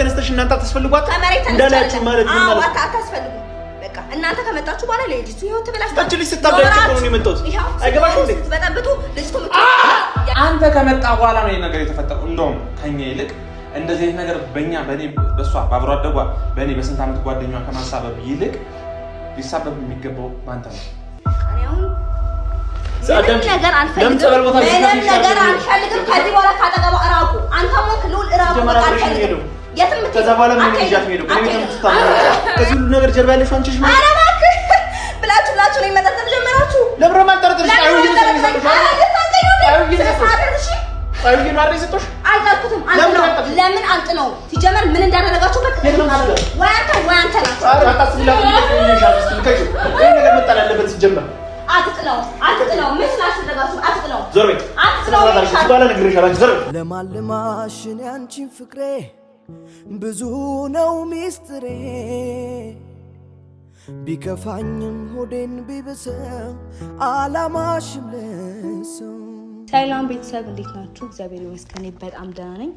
ተነስተሽ እናንተ አታስፈልጓት እንዳላችሁ ማለት ምን ማለት ነው? አታስፈልጉ በቃ እናንተ ከመጣችሁ በኋላ ለልጅቱ ህይወት ተበላሽ ታች ልጅ ስታብዳጭ ነው የመጣሁት አይገባሽም እንዴ በጣም ልጅቱ አንተ ከመጣ በኋላ ነው ይሄ ነገር የተፈጠረው እንደውም ከኛ ይልቅ እንደዚህ አይነት ነገር በእኔ በሷ ባብሮ አደጓ በእኔ በስንት ዓመት ጓደኛዋ ከማሳበብ ይልቅ ሊሳበብ የሚገባው ባንተ ነው ምንም ነገር አልፈልግም ከዚህ በኋላ ካጠገቧ እራቁ አንተ ሞክ ልውል እራቁ በቃ አልፈልግም የትም ከዛ በኋላ ምን ይጃት ሄዱ ከዚህ ሁሉ ነገር ጀርባ ያለሽ አንቺሽ ማለት ኧረ እባክህ ብላችሁ ነው መጠርጠር ጀመራችሁ ለብሮ ማጠርጠር አይሁን ማሪ ሰጥቶሽ አልጣልኩትም ለምን አንጥ ነው ሲጀመር ምን እንዳደረጋችሁ ወይ አንተ ናችሁ አታስብላት ይሄ ነገር መጣል ያለበት ሲጀመር አትጥለው ምን ስላደረጋችሁ አትጥለው ዞር በይ ባላ ነግሬሻለሁ ዞር ለማልማሽን ያንቺን ፍቅሬ ብዙ ነው ሚስጥሬ ቢከፋኝም ሆዴን ቢብሰው አላማሽም ለሰው ሰላም ቤተሰብ እንዴት ናችሁ? እግዚአብሔር ይመስገን በጣም ደህና ነኝ።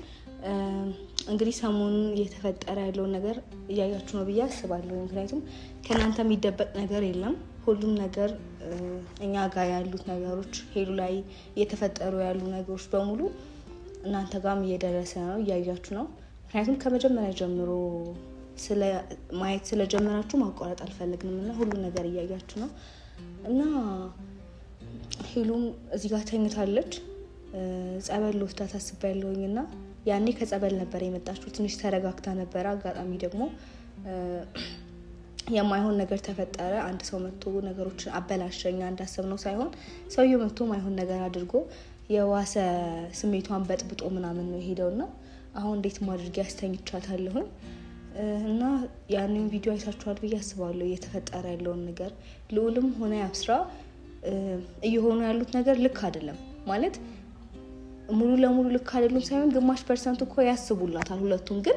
እንግዲህ ሰሞኑን እየተፈጠረ ያለው ነገር እያያችሁ ነው ብዬ አስባለሁ። ምክንያቱም ከናንተ የሚደበቅ ነገር የለም። ሁሉም ነገር እኛ ጋር ያሉት ነገሮች ሄሉ ላይ እየተፈጠሩ ያሉ ነገሮች በሙሉ እናንተ ጋርም እየደረሰ ነው እያያችሁ ነው። ምክንያቱም ከመጀመሪያ ጀምሮ ማየት ስለጀመራችሁ ማቋረጥ አልፈልግንም እና ሁሉ ነገር እያያችሁ ነው እና ሄሉም እዚህ ጋር ተኝታለች። ጸበል ወስዳ ታስባለሁኝ እና ያኔ ከጸበል ነበር የመጣችው። ትንሽ ተረጋግታ ነበር። አጋጣሚ ደግሞ የማይሆን ነገር ተፈጠረ። አንድ ሰው መጥቶ ነገሮችን አበላሸኛ እንዳሰብነው ሳይሆን ሰውየው መጥቶ ማይሆን ነገር አድርጎ የዋሰ ስሜቷን በጥብጦ ምናምን ነው የሄደውና አሁን እንዴት ማድረግ ያስተኝቻታለሁ እና ያንን ቪዲዮ አይታችኋል ብዬ አስባለሁ። እየተፈጠረ ያለውን ነገር ልዑልም ሆነ ያብስራ እየሆኑ ያሉት ነገር ልክ አይደለም ማለት ሙሉ ለሙሉ ልክ አይደለም ሳይሆን ግማሽ ፐርሰንት እኮ ያስቡላታል ሁለቱም። ግን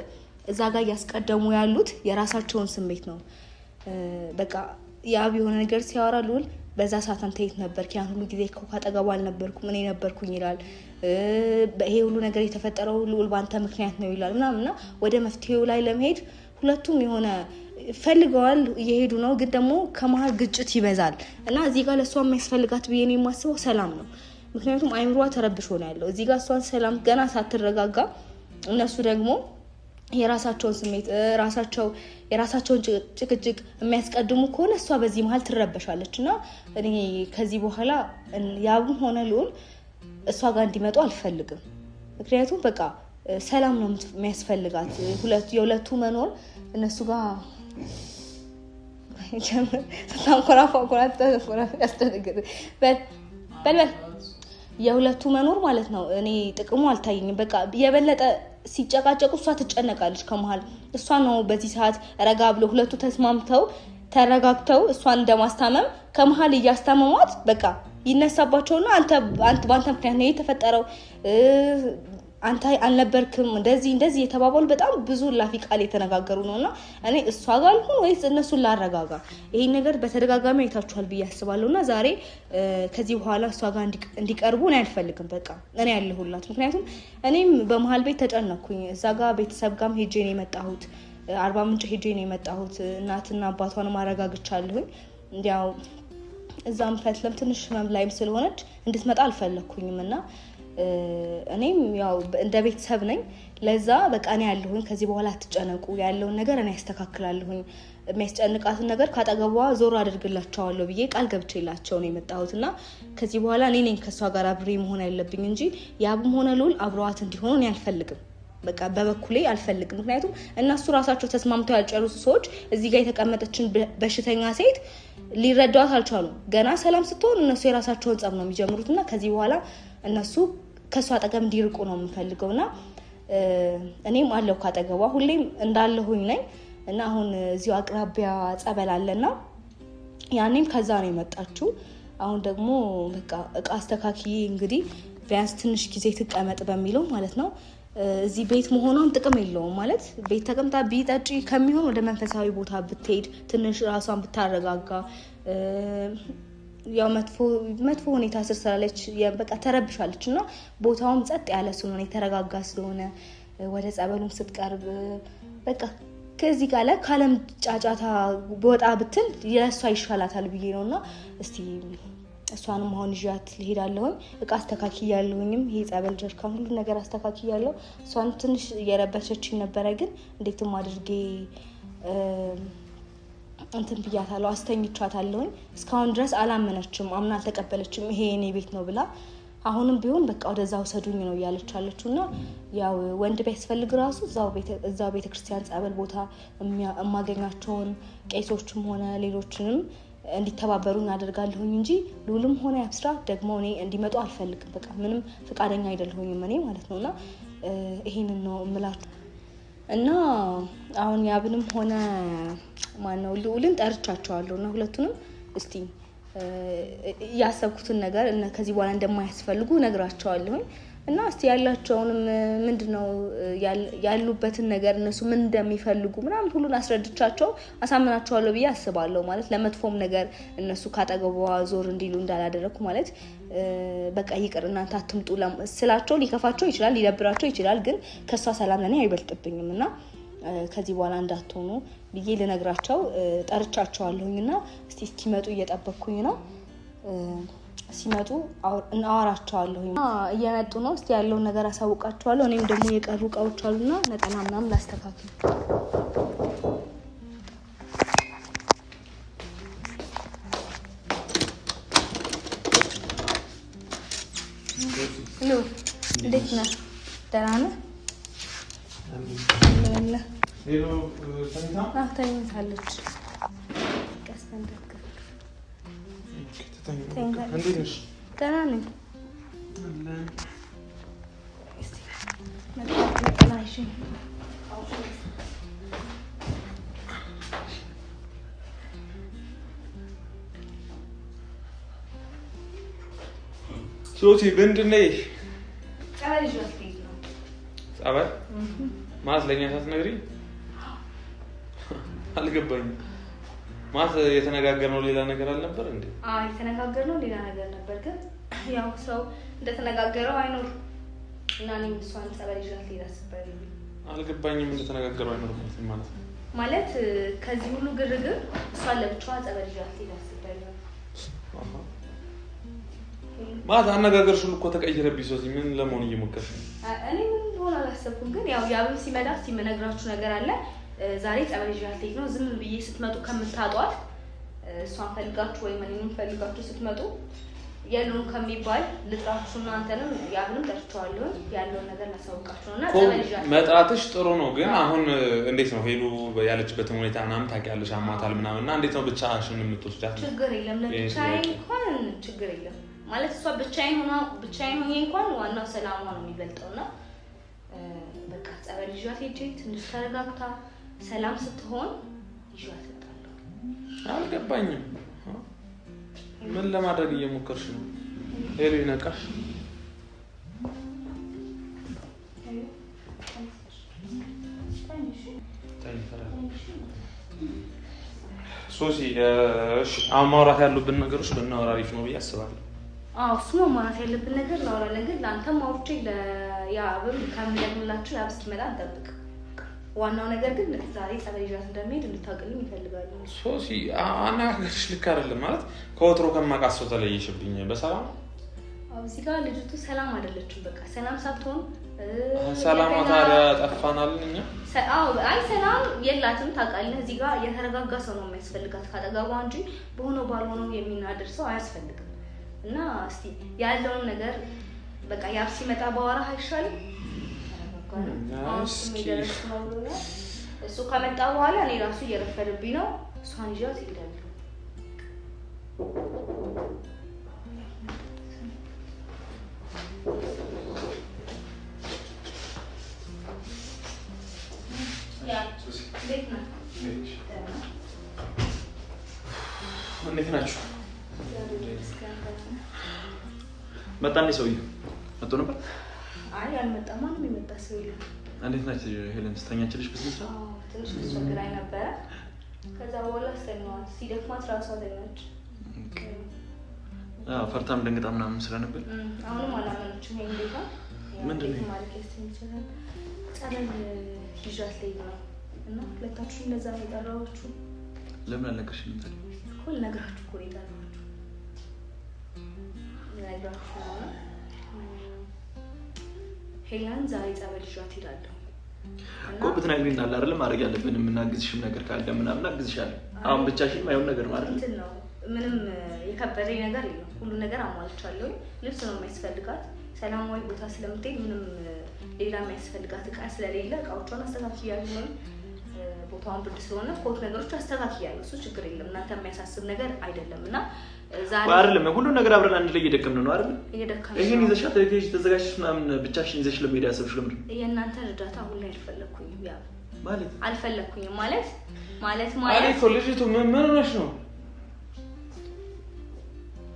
እዛ ጋር ያስቀደሙ ያሉት የራሳቸውን ስሜት ነው። በቃ ያብ የሆነ ነገር ሲያወራ ልዑል በዛ ሰዓት አንተ የት ነበርክ? ያን ሁሉ ጊዜ ካጠገቡ አልነበርኩም እኔ ነበርኩኝ ይላል። ይሄ ሁሉ ነገር የተፈጠረው ልዑል ባንተ ምክንያት ነው ይላል ምናምንና ወደ መፍትሄው ላይ ለመሄድ ሁለቱም የሆነ ፈልገዋል እየሄዱ ነው። ግን ደግሞ ከመሀል ግጭት ይበዛል እና እዚህ ጋር ለሷ የሚያስፈልጋት ብዬ ነው የማስበው ሰላም ነው። ምክንያቱም አይምሯ ተረብሾ ነው ያለው። እዚህ ጋር እሷን ሰላም ገና ሳትረጋጋ እነሱ ደግሞ የራሳቸውን ስሜት የራሳቸውን ጭቅጭቅ የሚያስቀድሙ ከሆነ እሷ በዚህ መሀል ትረበሻለች እና እኔ ከዚህ በኋላ ያብም ሆነ ልዑል እሷ ጋር እንዲመጡ አልፈልግም። ምክንያቱም በቃ ሰላም ነው የሚያስፈልጋት የሁለቱ መኖር እነሱ ጋር የሁለቱ መኖር ማለት ነው። እኔ ጥቅሙ አልታየኝም። በቃ የበለጠ ሲጨቃጨቁ እሷ ትጨነቃለች ከመሀል። እሷ ነው በዚህ ሰዓት ረጋ ብሎ ሁለቱ ተስማምተው ተረጋግተው እሷን እንደማስታመም ከመሀል እያስታመሟት በቃ ይነሳባቸውና አንተ ባንተ ምክንያት ነው የተፈጠረው አንተ አልነበርክም እንደዚህ የተባባሉ በጣም ብዙ ላፊ ቃል የተነጋገሩ ነውና እኔ እሷ ጋር ልሁን ወይስ እነሱን ላረጋጋ? ይሄን ነገር በተደጋጋሚ አይታችኋል ብዬ አስባለሁና ዛሬ ከዚህ በኋላ እሷ ጋር እንዲቀርቡ እኔ አልፈልግም። በቃ እኔ ያለሁላት። ምክንያቱም እኔም በመሀል ቤት ተጨነኩኝ። እዛ ጋር ቤተሰብ ጋርም ሄጄ ነው የመጣሁት። አርባ ምንጭ ሄጄ ነው የመጣሁት። እናትና አባቷን ማረጋግቻለሁኝ። እንዲያው እዛም ፈትለም ትንሽ ህመም ላይም ስለሆነች እንድትመጣ አልፈለኩኝም እና እኔም ያው እንደ ቤተሰብ ነኝ። ለዛ በቃ እኔ ያለሁኝ ከዚህ በኋላ አትጨነቁ፣ ያለውን ነገር እኔ ያስተካክላለሁኝ፣ የሚያስጨንቃትን ነገር ካጠገቧ ዞር አድርግላቸዋለሁ ብዬ ቃል ገብቼላቸው ነው የመጣሁትና ከዚህ በኋላ እኔ ነኝ ከሷ ጋር አብሬ መሆን ያለብኝ እንጂ ያብም ሆነ ልዑል አብረዋት እንዲሆኑ እኔ አልፈልግም። በቃ በበኩሌ አልፈልግም። ምክንያቱም እነሱ ራሳቸው ተስማምተው ያልጨረሱ ሰዎች እዚህ ጋር የተቀመጠችን በሽተኛ ሴት ሊረዳዋት አልቻሉም። ገና ሰላም ስትሆን እነሱ የራሳቸውን ጸብ ነው የሚጀምሩትና ከዚህ በኋላ እነሱ ከሷ አጠገብ እንዲርቁ ነው የምፈልገውና እኔም አለሁ ካጠገቧ ሁሌም እንዳለሁኝ ነኝ እና አሁን እዚሁ አቅራቢያ ጸበል አለና ያኔም ከዛ ነው የመጣችው። አሁን ደግሞ በቃ እቃ አስተካክዬ እንግዲህ ቢያንስ ትንሽ ጊዜ ትቀመጥ በሚለው ማለት ነው። እዚህ ቤት መሆኗን ጥቅም የለውም ማለት ቤት ተቀምጣ ቢጠጪ ከሚሆን ወደ መንፈሳዊ ቦታ ብትሄድ ትንሽ ራሷን ብታረጋጋ ያው መጥፎ ሁኔታ ስር ስላለች በቃ ተረብሻለች እና ቦታውም ጸጥ ያለ ስለሆነ የተረጋጋ ስለሆነ ወደ ጸበሉም ስትቀርብ በቃ ከዚህ ጋር ላይ ካለም ጫጫታ በወጣ ብትል የሷ ይሻላታል ብዬ ነውና እስቲ እሷንም አሁን ይዣት ልሄዳለሁኝ። እቃ አስተካክያለሁኝም ይሄ ጸበል ጀርካን ሁሉ ነገር አስተካክያለሁ። እሷን ትንሽ እየረበሸችኝ ነበረ፣ ግን እንዴትም አድርጌ እንትን ብያታለሁ፣ አስተኝቻታለሁኝ። እስካሁን ድረስ አላመነችም፣ አምና አልተቀበለችም ይሄ የኔ ቤት ነው ብላ። አሁንም ቢሆን በቃ ወደዛ ውሰዱኝ ነው እያለች አለችውና ያው ወንድ ቢያስፈልግ ራሱ እዛው ቤተክርስቲያን ጸበል ቦታ የማገኛቸውን ቄሶችም ሆነ ሌሎችንም እንዲተባበሩኝ አደርጋለሁኝ እንጂ ሉልም ሆነ ያብስራ ደግሞ እኔ እንዲመጡ አልፈልግም። በቃ ምንም ፍቃደኛ አይደለሁኝም እኔ ማለት ነውና ይሄንን ነው እምላችሁ። እና አሁን ያብንም ሆነ ማነው ሉልን ጠርቻቸዋለሁና ሁለቱንም እስቲ ያሰብኩትን ነገር ከዚህ በኋላ እንደማያስፈልጉ ነግራቸዋለሁኝ። እና እስቲ ያላቸውንም ምንድነው ያሉበትን ነገር እነሱ ምን እንደሚፈልጉ ምናምን ሁሉን አስረድቻቸው አሳምናቸዋለሁ ብዬ አስባለሁ። ማለት ለመጥፎም ነገር እነሱ ካጠገቧ ዞር እንዲሉ እንዳላደረኩ ማለት በቃ ይቅር እናንተ አትምጡ ስላቸው ሊከፋቸው ይችላል፣ ሊደብራቸው ይችላል። ግን ከሷ ሰላም ለኔ አይበልጥብኝም እና ከዚህ በኋላ እንዳትሆኑ ብዬ ልነግራቸው ጠርቻቸዋለሁኝና እስቲ እስኪመጡ እየጠበቅኩኝ ነው። ሲመጡ እናወራቸዋለሁኝ። እየመጡ ነው። እስቲ ያለውን ነገር አሳውቃቸዋለሁ። እኔም ደግሞ የቀሩ እቃዎች አሉና ነጠላ ምናምን ላስተካክል። ሄሎ፣ እንዴት ነህ? ደህና ነህ? ሄሎ፣ ተኝታለች። እንዴት ነሽ? ደህና ነኝ። ሶሲ ምንድን ነው? ጸበል ማለት ለእኛ ሳትነግሪኝ አልገባኝም። ማለት የተነጋገርነው ሌላ ነገር አልነበር እንዴ? አይ የተነጋገርነው ሌላ ነገር ነበር፣ ግን ያው ሰው እንደተነጋገረው አይኖር እና እኔም እሷን ጸበል ይዣት ልሄድ አስቤያለሁ። አልገባኝም። እንደተነጋገረው አይኖር ማለት ማለት ከዚህ ሁሉ ግርግር እሷን ለብቻዋ ጸበል ይዣት ልሄድ አስቤያለሁ። ማለት አነጋገርሽ ሁሉ እኮ ተቀየረብኝ። ሶሲ ምን ለመሆን እየሞከርሽ ነው? እኔ ምን ሆነ አላሰብኩም፣ ግን ያው ያብም ሲመጣ ሲመነግራችሁ ነገር አለ። ዛሬ ጸበል ይዣት ልሄድ ነው። ዝም ብዬ ስትመጡ ከምታጧት እሷን ፈልጋችሁ ወይ ምንም ፈልጋችሁ ስትመጡ የሉን ከሚባል ልጥራችሁና አንተንም ያብንም ጠርቻለሁ ያለውን ነገር ላሳውቃችሁና ጸበል ይዣት መጥራትሽ ጥሩ ነው። ግን አሁን እንዴት ነው ሄሉ ያለችበትን ሁኔታ ምናምን ታውቂያለሽ፣ አማታል ምናምን እና እንዴት ነው ብቻሽን የምትወስዳት? ችግር የለም ለብቻዬ እንኳን ችግር የለም ማለት እሷ ብቻዬን ሆኜ እንኳን ዋናው ሰላሟ ነው የሚበልጠውና በቃ ጸበል ይዣት ሄጄ ትንሽ ተረጋግታ ሰላም ስትሆን ይዣት እመጣለሁ። አልገባኝም። ምን ለማድረግ እየሞከርሽ ነው? ሄሎ ይነቃሽ። ሶሲ እሺ፣ አሁን ማውራት ያሉብን ነገሮች ብናወራ አሪፍ ነው ብዬ አስባለሁ። አዎ እሱ ነው ማውራት ያለብን ነገር እናወራለን። ግን ለአንተም አውርቼ ለያብም ከምንለምላችሁ ያብ እስኪመጣ እንጠብቅ። ዋናው ነገር ግን ዛሬ ጸበል ይዣት እንደሚሄድ እንድታውቅልኝ ይፈልጋሉ። ሶሲ አነጋገርሽ ልክ አይደለም። ማለት ከወትሮ ከማውቃት ሰው ተለየሽብኝ። በሰላም እዚህ ጋር ልጅቱ ሰላም አይደለችም። በቃ ሰላም ሳትሆን ሰላም ታዲያ ጠፋናል እኛ። አይ ሰላም የላትም ታውቃለህ። እዚህ ጋር የተረጋጋ ሰው ነው የሚያስፈልጋት ካጠገቧ እንጂ በሆነው ባልሆነው የሚናደር ሰው አያስፈልግም። እና እስቲ ያለውን ነገር በቃ ያብ ሲመጣ ባወራህ አይሻልም? እሱ ከመጣ በኋላ እኔ ራሱ እየረፈደብኝ ነው። እሷን ይዣት እሄዳለሁ። እንዴት ናችሁ? መጣ እንዴ? ሰውዬው መጥቶ ነበር? አይ አልመጣም። ማንም የመጣ ሰው የለም። እንዴት ናችሁ? ሄለን ስተኛችልሽ በስንት ሰዓት? ትንሽ ተቸግራኝ ነበረ። ከዛ በኋላ አስተኛዋት። ሲደክማት ራሷ ተኛች። ፈርታም ደንግጣ ምናምን ስለነበር አሁንም አላመነችም። ይሄን ቤታ ምንድን ነው ማለት ይችላል። ጸበል ይዣት ላይ ነው እና ሁለታችሁ እንደዛ ነው የጠራኋችሁ። ለምን አልነገርሽኝም ታዲያ? እኮ ልነግራችሁ እኮ ነው የጠራኋችሁ። ሄለን ዛሬ ጸበል ይዣት ሄዳለሁ እኮ ብትነግሪኝ አለ አይደል ማድረግ ያለብን የምናግዝሽም ነገር ካለ ምናምን አግዝሻለሁ። አሁን ብቻሽን ማይሆን ነገር ማለት ነው። ምንም የከበደኝ ነገር የለም። ሁሉ ነገር አሟልቻለሁ። ልብስ ነው የማይስፈልጋት ሰላማዊ ቦታ ስለምትሄድ ምንም ሌላ የሚያስፈልጋት እቃ ስለሌለ እቃዎቿን አስተካክያለሁ። ቦታውን ብርድ ስለሆነ ኮት ነገሮች አስተካክያለሁ። እሱ ችግር የለም። እናንተ የሚያሳስብ ነገር አይደለምና ዛሬ አይደለም ሁሉ ነገር አብረን አንድ ላይ እየደከምን ነው አይደል? እየደከምን ይሄን ይዘሻት ለዚህ ተዘጋጅተሽ ምናምን ብቻሽን ይዘሽ ለመሄድ ያሰብሽ ለምን? የእናንተ እርዳታ አሁን ላይ አልፈለኩኝም። ያ ማለት አልፈለኩኝም ማለት አይ ሶልጂቱ ምን ሆነሽ ነው?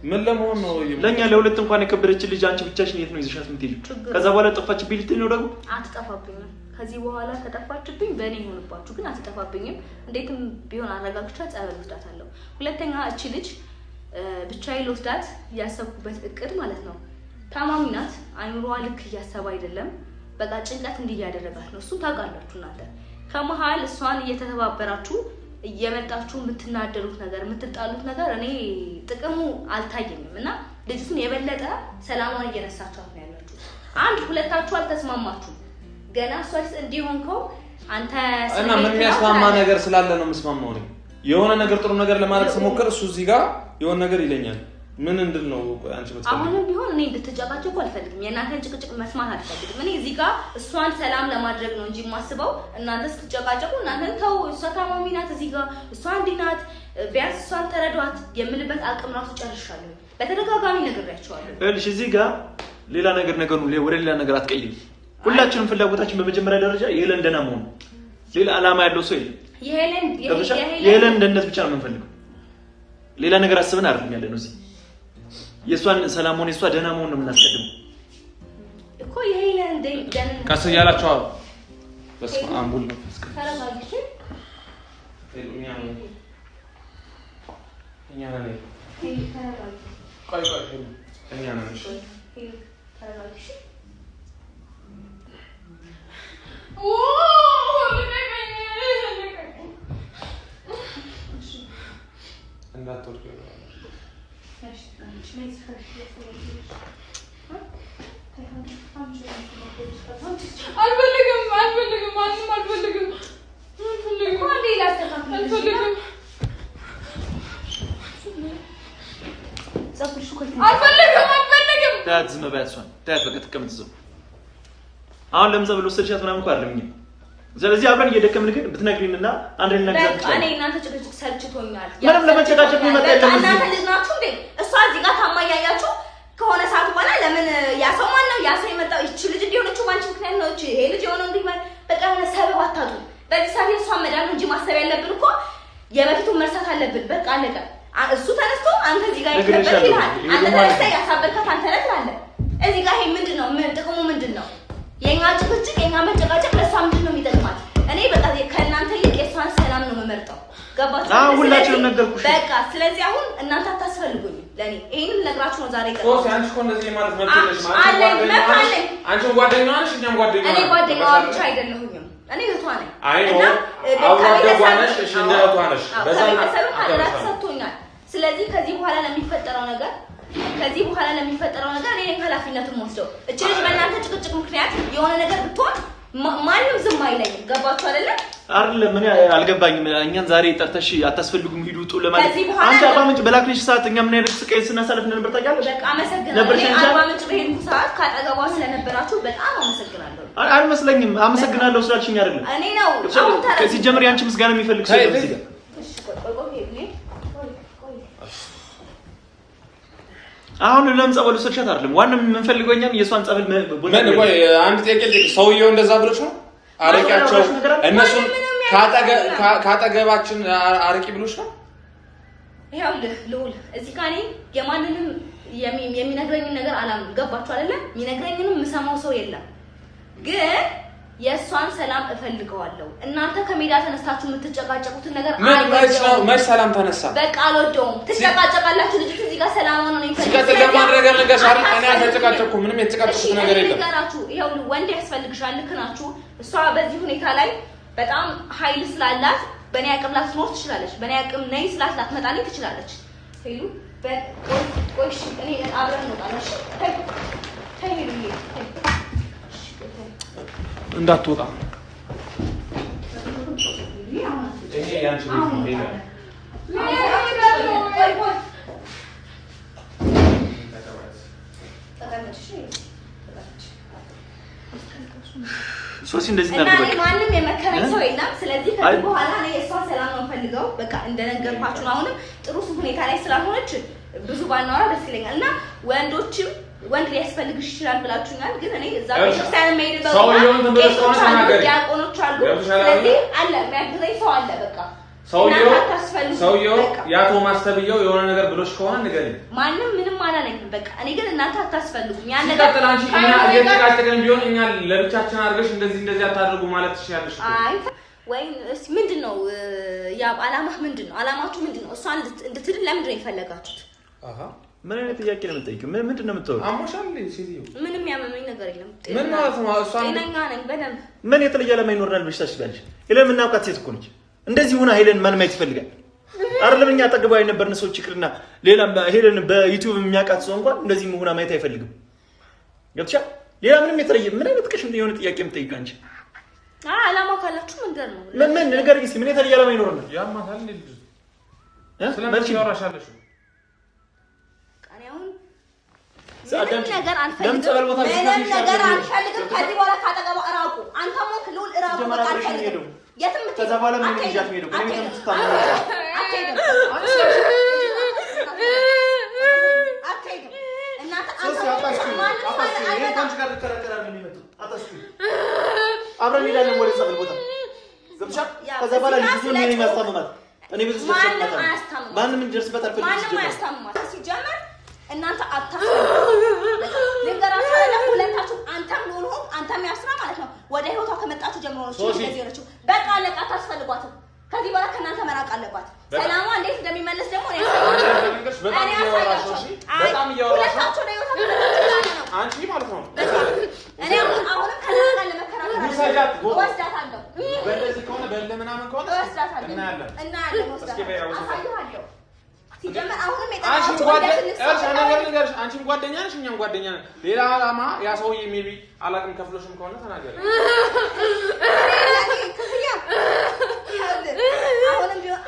ምን ለመሆን ነው? ለኛ ለሁለት እንኳን የከበደች ልጅ አንቺ ብቻሽን የት ነው ይዘሻት የምትሄጂው? ከዛ በኋላ ጠፋችብኝ ልትይ ነው ደግሞ? አትጠፋብኝም። ከዚህ በኋላ ከጠፋችብኝ በእኔ ይሆንባችሁ፣ ግን አትጠፋብኝም። እንዴትም ቢሆን አረጋግቻ ጸበል ወስዳታለሁ። ሁለተኛ እቺ ልጅ ብቻዬን ልወስዳት ያሰብኩበት እቅድ ማለት ነው። ታማሚ ናት። አይምሮዋ ልክ እያሰበ አይደለም። በቃ ጭንቀት እንዲህ እያደረጋት ነው። እሱን ታውቃላችሁ እናንተ። ከመሀል እሷን እየተተባበራችሁ እየመጣችሁ የምትናደሩት ነገር የምትጣሉት ነገር እኔ ጥቅሙ አልታየኝም እና ልጅቱን የበለጠ ሰላሟን እየነሳቻት ነው ያላችሁ። አንድ ሁለታችሁ አልተስማማችሁ ገና እሷስ እንዲሆንከው አንተ እና ምን የሚያስማማ ነገር ስላለ ነው የምስማማው ነው። የሆነ ነገር ጥሩ ነገር ለማድረግ ስሞክር እሱ እዚህ ጋር የሆነ ነገር ይለኛል። ምን እንድል ነው አንቺ በተሰለ አሁንም ቢሆን እኔ እንድትጨቃጨቁ አልፈልግም። የእናንተን ጭቅጭቅ መስማት አልፈልግም። እኔ እዚህ ጋር እሷን ሰላም ለማድረግ ነው እንጂ የማስበው እናንተ ስትጨቃጨቁ እናንተን ተው፣ እሷ ታማሚ ናት፣ እዚህ ጋር እሷ እንዲህ ናት፣ ቢያንስ እሷን ተረዷት የምልበት አቅም ራሱ ጨርሻለሁ። በተደጋጋሚ ነግሬያቸዋለሁ። እልሽ እዚህ ጋር ሌላ ነገር ወደ ሌላ ነገር አትቀይሪ። ሁላችንም ፍላጎታችን በመጀመሪያ ደረጃ የሄለን ደህና መሆን፣ ሌላ አላማ ያለው ሰው የለም። የሄለን ደህንነት ብቻ ነው የምንፈልገው። ሌላ ነገር አስበን አይደለም ያለነው እዚህ። የሷን ሰላም ሆነ የሷ ደህና መሆን ነው የምናስቀድመው እኮ። የሄለን ደህንነት ቀስ እያላችሁ በስመ አብ ወልድ ወመንፈስ ቅዱስ ተረጋግሽ። እኛ ነን ቆይ እኛ ነን ተረጋግሽ። እንዳትወርቂ አልፈልግም ማንም አልፈልግም። ታያት ዝም በያት። እሷን ታያት በቃ ተቀመጥ እዛው። አሁን ለምን ዘበል ወሰድሻት ምናምን እኮ አይደለም። ስለዚህ አብረን እየደከምን ግን ብትነግሪንና አንድ ላይ ነገር በቃ እኔ እናንተ ጭቅጭቅ ሰልችቶኛል። ምንም ለመጨቃጨቅ ይመጣ የለም። እናንተ ልጅ ናችሁ እንዴ? እሷ እዚህ ጋር ታማያያችሁ ከሆነ ሰዓት በኋላ ለምን ያ ሰው ማን ነው? ያ ሰው የመጣው እቺ ልጅ እንዲሆነችው ባንቺ ምክንያት ነው። እቺ ይሄ ልጅ የሆነው እንዲህ ማለት በቃ የሆነ ሰበብ አታጡ። በዚህ ሰዓት እሷ መዳን ነው እንጂ ማሰብ ያለብን እኮ የበፊቱን መርሳት አለብን። በቃ አለቀ። እሱ ተነስቶ አንተ እዚህ ጋር ይከበል ይላል። አንተ ተነስተ ያሳበልካት አንተ ነህ ትላለህ። እዚህ ጋር ይሄ ምንድነው? ምን ጥቅሙ ምንድነው? የኛ ጭቅጭቅ የኛ መጨቃጨቅ ለሷ ምንድነው የሚጠቅማት? እኔ በቃ ከእናንተ ይልቅ የሷን ሰላም ነው የምመርጠው። ገባችሁ? ሁላችንም ነገርኩሽ። በቃ ስለዚህ አሁን እናንተ አታስፈልጉኝም ለኔ። ይሄን ነግራችሁ ነው ዛሬ ቀን ሶስ አንቺ እኮ እንደዚህ ማለት መጥተሽ ማለት አንቺ ጓደኛዋ ነሽ፣ እኛም ጓደኛዋ ነን። እኔ ጓደኛዋ ብቻ አይደለሁኝም፣ እኔ እህቷ ነኝ። አይ ነው አውራደጓ ነሽ፣ እሺ እንደ እህቷ ነሽ። በዛ አደራት ሰጥቶኛል። ስለዚህ ከዚህ በኋላ ለሚፈጠረው ነገር እኔ ኃላፊነቱን ወስደው እቺ ልጅ በእናንተ ጭቅጭቅ ምክንያት የሆነ ነገር ብትሆን ማንም ዝም አይለኝም። ገባችሁ አይደለ? አይደለም ምን አልገባኝም። እኛን ዛሬ ጠርተሽ አታስፈልጉም ሂዱ ውጡ ለማለት አንቺ አርባ ምንጭ በላክልሽ ሰዓት እኛ ምን አይነት ስቃይ ስናሳልፍ ነበር ታውቂያለሽ? በቃ አመሰግናለሁ። አርባ ምንጭ በሄድኩ ሰዓት ካጠገቧ ስለነበራችሁ በጣም አመሰግናለሁ። አይመስለኝም። አመሰግናለሁ ስላልሽኝ አይደለም እኔ ነው አሁን ከዚህ ጀምር ያንቺ ምስጋና የሚፈልግ ሰው እዚህ ጋር አሁን ለምን ጸበል ወሰድሻት አይደለም ዋናው የምንፈልገው እኛም የሷን ጸበል ምን ወይ አንድ ጥያቄ ሰውየው እንደዛ ብሎሽ ነው አረቂያቸው እነሱን ካጠገባችን አረቂ ብሎሽ ነው? ይኸውልህ ልውል እዚህ ጋር እኔ የማንንም የሚነግረኝን ነገር አላምንም። ገባችሁ አይደለ? የሚነግረኝንም የምሰማው ሰው የለም። ግን የእሷን ሰላም እፈልገዋለሁ። እናንተ ከሜዳ ተነስታችሁ የምትጨቃጨቁትን ነገር መች ሰላም ተነሳ? በቃ አልወደውም። ትጨቃጨቃላችሁ። ልጅቱ እዚህ ጋር ሰላም ሰላም ነው ነው ሲቀጥል ለማድረግ ነገር አይደል እኔ አልተጨቃጨኩም ምንም የተጨቃጨኩት ነገር የለም ነገራችሁ ይሄው ወንድ ያስፈልግሻል ልክ ናችሁ እሷ በዚህ ሁኔታ ላይ በጣም ኃይል ስላላት በእኔ አቅም ላትኖር ትችላለች በእኔ አቅም ነይ ስላት ላትመጣልኝ ትችላለች ሄሉ ቆይሽ እኔ አብረን እንወጣለን ሄሉ እንዳትወጣ ይሄ ያንቺ ሶሲ እንደዚህ ታደርጋለች እና ማንንም የመከረኝ ሰው የለም ስለዚህ ከዚህ በኋላ እኔ እሷን ሰላም ነው ፈልገው በቃ እንደነገርኳችሁ አሁንም ጥሩ ሁኔታ ላይ ስላልሆነች ብዙ ባናወራ ደስ ይለኛል እና ወንዶችም ወንድ ሊያስፈልግሽ ይችላል ብላችሁኛል ግን እኔ እዛ ቤተክርስቲያን መሄድበት ዲያቆኖች አሉ ስለዚህ አለ የሚያግዘኝ ሰው አለ በቃ ሰውየው ያቶ ማስተብየው የሆነ ነገር ብሎሽ ከሆነ ንገሪኝ ማንም ምንም አላለኝም በቃ እኔ ግን እናንተ አታስፈልጉም ያን ነገር ተቀጥላንቺ እኛ እየተቃጨቀን ቢሆን እኛ ለብቻችን አድርገሽ እንደዚህ አታድርጉ ማለት ትችያለሽ አይ ወይ ምንድነው ያ አላማህ ምንድነው አላማችሁ ምንድነው እሷን እንድትድን ለምንድን ነው የፈለጋችሁት ምን አይነት ጥያቄ ነው የምትጠይቂው ምንድን ነው የምትወው አሞሻል ሲቲው ምንም ያመመኝ ነገር የለም ምን ማለት ነው እሷን ጤነኛ ነኝ በደንብ ምን የተለየ ለማይ ይኖርናል ብለሽ ታስቢያለሽ ሄለን እናውቃት ሴት እኮ ነች እንደዚህ ሆና ሄለን ማን ማየት ይፈልጋል አይደለም እኛ አጠገቧ የነበርን ሰዎች ይቅርና ሌላ ሄለን በዩቲዩብ የሚያውቃት ሰው እንኳን እንደዚህ ሆና ማየት አይፈልግም ገብቻ ሌላ ምንም የተለየ ምን አይነት ቀሽም የሆነ ጥያቄ የምትጠይቂው አንቺ አላማ ካላችሁ መንገር ነው ምን ነገር ግን ምን የተለየ ለማይ ይኖርናል ያማታል ልጅ ስለምን ያወራሻለሽ ምንም ነገር አልፈልግም ከዚህ በኋላ ካጠገቧ እራቁ አንተም ሞክ ልውል እራቁ በቃ አልፈልግም የትም ከዛ በኋላ ምን ይያት ሄዶ ከኔ ተምስታማ አትሄድም እናንተ አንቺ ጋር ተከራከራል ምን ይመጡ አታስኩ አብረን ሄዳለን ወደ ጸበል ቦታ ገብቻ ከዛ በኋላ ልጅ ምን የሚያስታምማት እኔ ብዙ ማንም እንዲደርስበት አልፈልግም ማንም አያስታምማት ሲጀመር እናንተ አታስቡ ነገራችሁ ሁለታችሁ አንተም ሎል ሆን አንተም ያስራ ማለት ነው ወደ ህይወቷ ከመጣችሁ ጀምሮ ነው እንደዚህ ሆነችው በቃ ለቃ ታስፈልጓትም ከዚህ በኋላ ከእናንተ መራቅ አለባት ሰላሟ እንዴት እንደሚመለስ ደግሞ ነው በጣም እያወራሽ ነው አንቺ ማለት ነው እኔ አሁንም ከናጋ ለመከራከር ወስዳታለሁ በእንደዚህ ከሆነ በለምናምን ከሆነ ወስዳታለሁ እና ወስዳታለሁ ሲጀመር አሁንም አንቺም ጓደኛ ነሽ እኛም ጓደኛ ነን ሌላ አላማ ያ ሰውዬ ሜቢ አላቅም ከፍሎሽም ከሆነ ተናገር አሁንም ቢሆን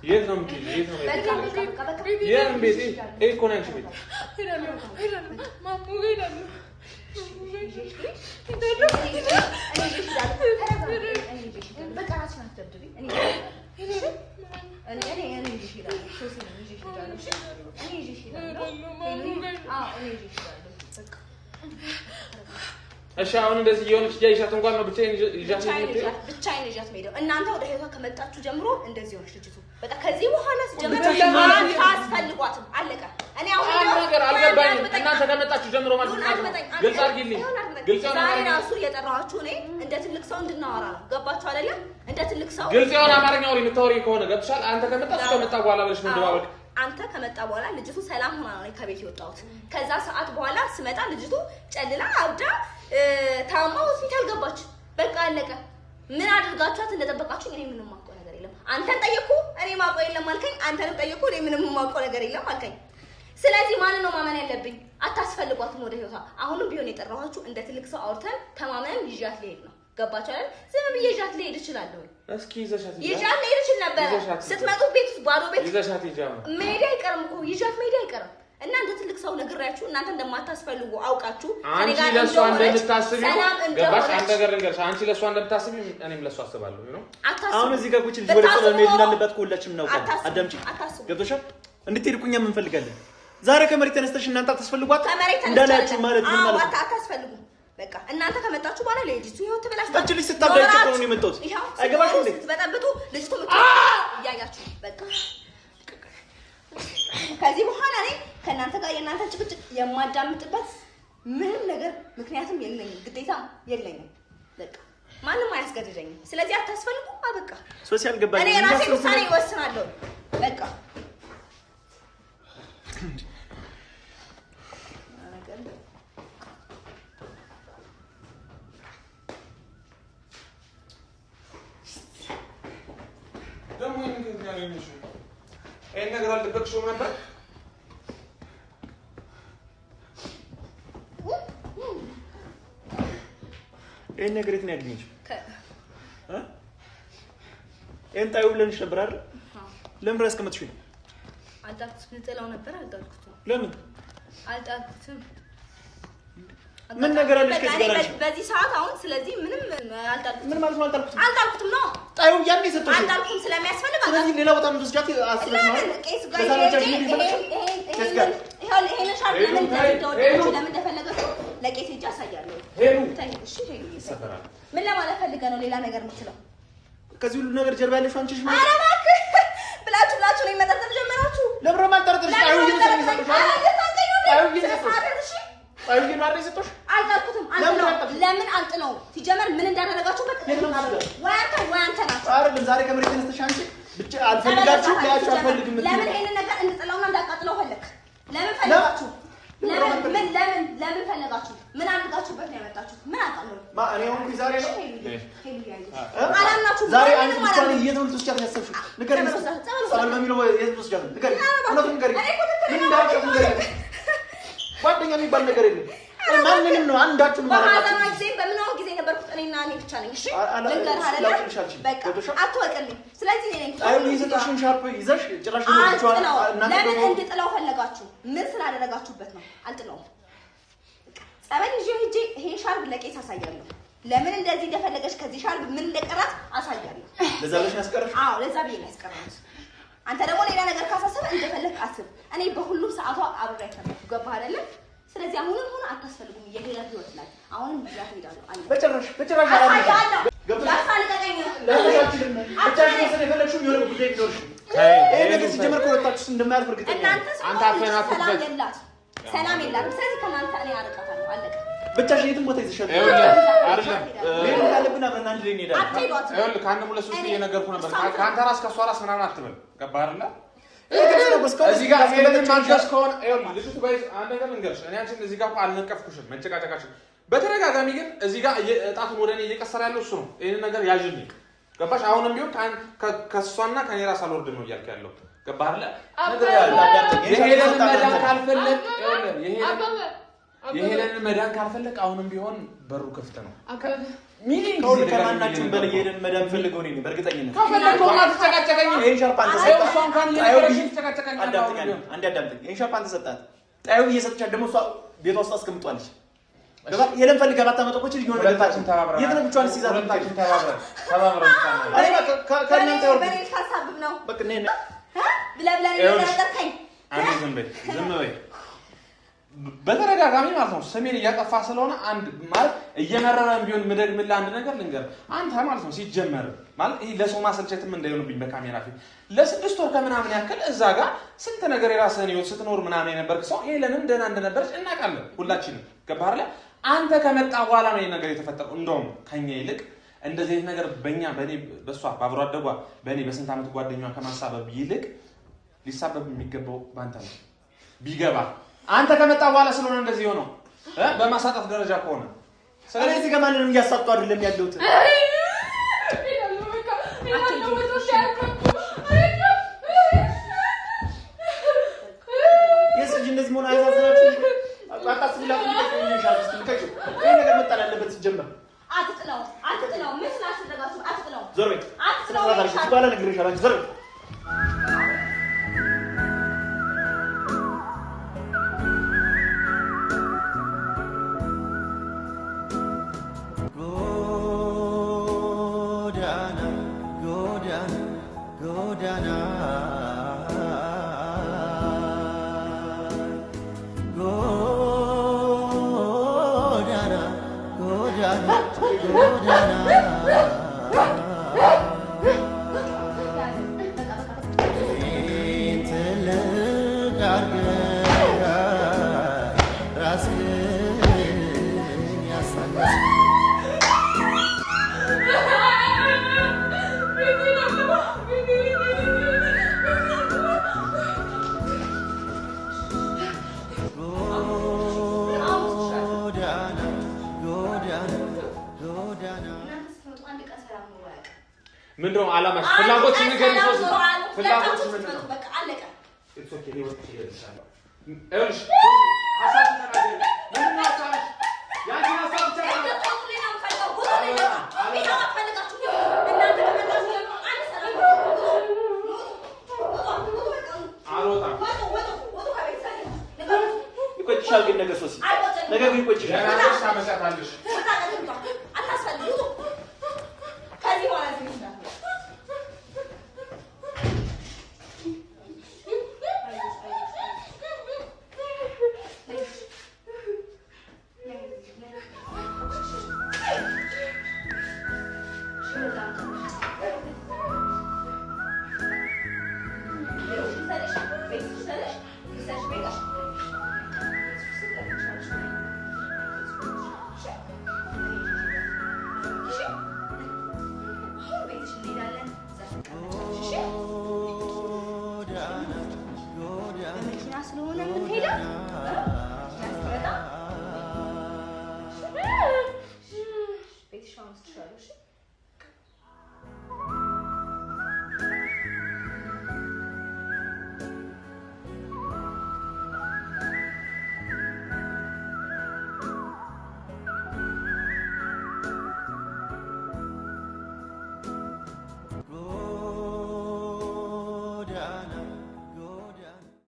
የት ነው የት ቤት እኮ ነው አንቺ ቤት እሺ አሁን እንደዚህ የሆነች ጃይሻት እንኳን ነው ብቻዬን ይዣት ሄደው እናንተ ወደ ህይወቷ ከመጣችሁ ጀምሮ እንደዚህ ሆነች ልጅቱ በቃ ከዚህ በኋላ ሲጀምር አስፈልጓትም አለቀ እኔ አሁን ነገር አልገባኝም እናንተ ከመጣችሁ ጀምሮ ማለት ነው ግልጽ አድርጊልኝ ግልጽ ነው ዛሬ ራሱ እየጠራኋችሁ እኔ እንደ ትልቅ ሰው እንድናወራ ነው ገባችሁ አይደለ እንደ ትልቅ ሰው ግልጽ የሆነ አማርኛ ወሬ የምታወሪ ከሆነ ገብቶሻል አንተ ከመጣችሁ ከመጣ በኋላ ብለሽ መደባበቅ አንተ ከመጣ በኋላ ልጅቱ ሰላም ሆና ነው ከቤት የወጣሁት ከዛ ሰዓት በኋላ ስመጣ ልጅቱ ጨልላ አብዳ ታማ ሆስፒታል ገባች በቃ አለቀ ምን አድርጋችኋት እንደጠበቃችሁ እኔ ምንም ማውቀው ነገር የለም አንተን ጠየቁ እኔ ማውቀው የለም አልከኝ አንተንም ጠየቁ እኔ ምንም ማውቀው ነገር የለም አልከኝ ስለዚህ ማንን ነው ማመን ያለብኝ አታስፈልጓትም ወደ ህይወቷ አሁንም ቢሆን የጠራኋችሁ እንደ ትልቅ ሰው አውርተን ተማመን ይዣት ልሄድ ነው ገባችሁ አይደል ዝም ብዬ ይዣት ልሄድ እችላለሁ እስኪ ይዘሻት ይዣት ልሄድ እችል ነበር ስትመጡ ቤት ውስጥ ባዶ ቤት ይዘሻት ይጃማ መሄድ አይቀርም እኮ ይዣት መሄድ አይቀርም እና እንደ ትልቅ ሰው ነግራችሁ እናንተ እንደማታስፈልጉ አውቃችሁ አንቺ ለሷ እንደምታስቢ ገባሽ አንተ ነገር ልንገርሽ አንቺ ለሷ እንደምታስቢ እኔም ለሷ አስባለሁ ነው አሁን እዚህ ጋር ቁጭ ልጅ ወደ ጸበል መሄድ እንዳለባት ሁላችንም እናውቃለን አዳምጪ ገብቶሻል እንድትሄድኩኛ ምን ፈልጋለን ዛሬ ከመሬት ተነስተሽ እናንተ አታስፈልጓት እንዳላችሁ ማለት ምን ማለት ነው አታስፈልጉም በቃ እናንተ ከመጣችሁ በኋላ ለልጅቱ ይሁን ተበላሽ ልጅ ስታብዳጭ እኮ ነው የመጣሁት አይገባሽም እንዴ ትበጠብጡ ልጅቱ የእናንተ ጭቅጭቅ የማዳምጥበት ምንም ነገር ምክንያቱም የለኝም፣ ግዴታም የለኝም። በቃ ማንም አያስገድደኝም። ስለዚህ አታስፈልጉ። በቃ ሶሲያል ገባኝ። እኔ ራሴ ውሳኔ እወስናለሁ። በቃ ደግሞ ይሄን ነገር አልጠበቅሽውም ነበር? ይሄን ነገር የት ነው ያገኘሽው? ይሄን ጣዩ ብለንሽ ነበር አይደል? ለምን ራስ ከመጥሽ ነው? አልጣልኩትም። ልጥለው ነበር አልጣልኩትም። ለምን አልጣልኩትም? ምን ነገር አለሽ ከዚህ ጋር? በዚህ ሰዓት አሁን ስለዚህ ምንም አልጣልኩትም። ምን ማለት ነው አልጣልኩትም? አልጣልኩትም ነው ጣዩ ያኔ ሰጥቶሽ አልጣልኩትም ስለሚያስፈልግ ስለዚህ ሌላ ቦታ ምን ትስጃት አስበሽ ነው? ቄስ ጋር ይሄን ሻርፕ ለምን እንደፈለገችው ለቄስ ሂጅ አሳያለሁ። እሺ ይሰፈራል። ምን ለማለት ፈልገህ ነው ሌላ ነገር የምትለው? ከዚህ ሁሉ ነገር ጀርባ ያለሽው አንቺ ነሽ ማለት ኧረ እባክህ ብላችሁ ነው መጠርጠር ጀመራችሁ። ለምን ማጠርጠር? ጣዩ አልጣልኩትም። ለምን አልጥለው? ሲጀመር ምን እንዳደረጋችሁበት ወይ አንተ ናችሁ አይደል? ዛሬ ከመሬት ተነስተሽ አንቺ ብቻ አልፈልጋችሁ ያያችሁ አልፈልግም። ለምን ይሄንን ነገር እንጥለውና እንዳቃጥለው ፈለክ? ለምን ፈለጋችሁ? ለምን ፈለጋችሁ? ምን አድርጋችሁበት ነው ያመጣችሁት? ምን አውቃለሁ እኔ አሁን ዛሬ ነው አላምናችሁም። ዛሬ አንቺ ብቻ ነው እየተወልኩ ትስቻት ያሰብሽው ንገሪኝ። ጸበል በሚለው የት ትስቻት ንገሪኝ። እውነቱን ንገሪኝ። ምን እንዳልከው ንገሪኝ። ጓደኛ የሚባል ነገር የለም። ማንንም ነው አንዳችሁ ማለት ነው። በማዘማ ጊዜ በምንው ጊዜ ነበርኩት እኔና እኔ ብቻ ነኝ። እሺ ልንገርህ አይደለ? በቃ አትወቅልኝ። ስለዚህ እኔ አይ ይዘሽን ሻርፕ ይዘሽ ጭራሽ ነው ለምን እንድጥለው ፈለጋችሁ? ምን ስላደረጋችሁበት ነው? አልጥለውም። ጸበል ይዤ ሂጄ ይሄ ሻርፕ ለቄስ አሳያለሁ። ለምን እንደዚህ እንደፈለገች ከዚህ ሻርፕ ምን እንደቀራት አሳያለሁ። ለዛ ብለሽ ያስቀረሽ? አዎ ለዛ ብዬ ነው ያስቀረሁት። አንተ ደግሞ ሌላ ነገር ካሳሰበ እንደፈለግ አስብ። እኔ በሁሉም ሰዓቷ አብሬያት ነበር። ገባህ አይደለ? ስለዚህ አሁንም ሆነ አታስፈልጉም። የሌላ ህይወት ላይ አሁንም ብዛት ሄዳለሁ አለ። በጭራሽ አሳያለሁ። ያሳልቀኝ ለምን ብቻሽን መሰለ የፈለግሽው የሆነ ጉዳይ ቢኖርሽ ይሄ ነገር ሲጀመር ኮረታችሁ እንደማያልፍ እርግጠኛ አንተ አፈናት ሰላም የላትም። ስለዚህ ከናንተ እኔ አርቃታለሁ። አለቀ። ብቻሽን የትም ቦታ ይዘሻል አይደለም? ሌላ ካለብን አብረን አንድ ላይ እንሄዳለን። ይኸውልህ ከአንድ ሙለ ሶስት እየነገርኩህ ነበር። ከአንተ ራስ ከእሷ ራስ ምናምን አትበል። ገባህ አይደለ? እዚህ ጋር ሄለን ማንገስ ከሆነ ይኸውልህ ልጅቱ ጋይስ አንድ ነገር ልንገርሽ። እኔ አንቺን እዚህ ጋር እኮ አልነቀፍኩሽም መጨቃጨቃችን። በተደጋጋሚ ግን እዚህ ጋር እጣቱን ወደ እኔ እየቀሰረ ያለው እሱ ነው። ይሄንን ነገር ያዥልኝ። ገባሽ? አሁንም ቢሆን ከእሷና ከኔ ራስ አልወርድም ነው እያልክ ያለው። ገባህ አይደለ? ነገር ያለው የሄለን መዳን ካልፈለግ የሄለን መዳን ካልፈለግ አሁንም ቢሆን በሩ ክፍት ነው። ሚሊንግ ከሁሉ ከማናችሁም በላይ የሄለን መዳን ፈልገው ነው በእርግጠኝነት። ከፈለከው አትጨቃጨቀኝ። ይሄን ሻርፕ አንተ ሰጣት። እሷ እንኳን እየተጨቃጨቀኝ አዳምጠኝ። ይሄን ሻርፕ አንተ ሰጣት። ጣዩ እየሰጠቻት ደግሞ እሷ ቤቷ ውስጥ አስቀምጧለች። ገባ? የለም ፈልጋ ባታመጣው እኮ ልጅ ነው ታችን ተባብራ የት ነው ብቻዋን ሲይዛት ታችን ተባብራ አሬ ከእናንተ ወርድ በኔ ታሳብብ ነው በቃ ነኝ ብለብለን ያደረከኝ አንተ ዝም በይ በተደጋጋሚ ማለት ነው። ስሜን እያጠፋ ስለሆነ አንድ ማለት እየመረረን ቢሆን ምደግምልህ አንድ ነገር ልንገር። አንተ ማለት ነው ሲጀመር ማለት ይሄ ለሰው ማሰልቸትም እንዳይሆንብኝ በካሜራ ፊት ለ6 ወር ከምናምን ያክል እዛ ጋር ስንት ነገር የራስህን ህይወት ስትኖር ምናምን የነበርክ ሰው ሄለንም ደህና እንደነበረች እናውቃለን ሁላችንም። ገባህ አይደል? አንተ ከመጣ በኋላ ነው ይሄ ነገር የተፈጠረው። እንደውም ከኛ ይልቅ እንደዚህ አይነት ነገር በእኔ በሷ ባብሮ አደጓ በእኔ በስንት ዓመት ጓደኛዋ ከማሳበብ ይልቅ ሊሳበብ የሚገባው ባንተ ነው። ቢገባ አንተ ከመጣ በኋላ ስለሆነ እንደዚህ ሆኖ በማሳጣት ደረጃ ከሆነ ስለዚህ እዚህ ጋር ማንንም እያሳጡ አይደለም ያለሁት። የስጅ እንደዚህ መሆን አይዛዝናችሁም? አታስብላት ይሻል ስትልከሽ ይሄ ነገር መጣል አለበት ሲጀመር። አትጥለው ምን ስላስደረጋችሁ አትጥለው። ዞር በይ ሲባላ ነግሬሻለሁ። አንቺ ዞር በይ ምንድነው ዓላማሽ? ፍላጎትሽ ንገሪኝ። ሶስት ፍላጎትሽ ምንድነው? በቃ አለቀ። እሱ ኦኬ ነው ወጥቼ ይልሻለሁ። እልሽ ሐሳብ ተናገሪ። ምንድነው ሐሳብሽ? ያንቺ ሐሳብ ብቻ ነው። ይቆጭሻል ግን ነገር ሶስት ነገር ግን ይቆጭሻል። ለራስሽ ታመሳታለሽ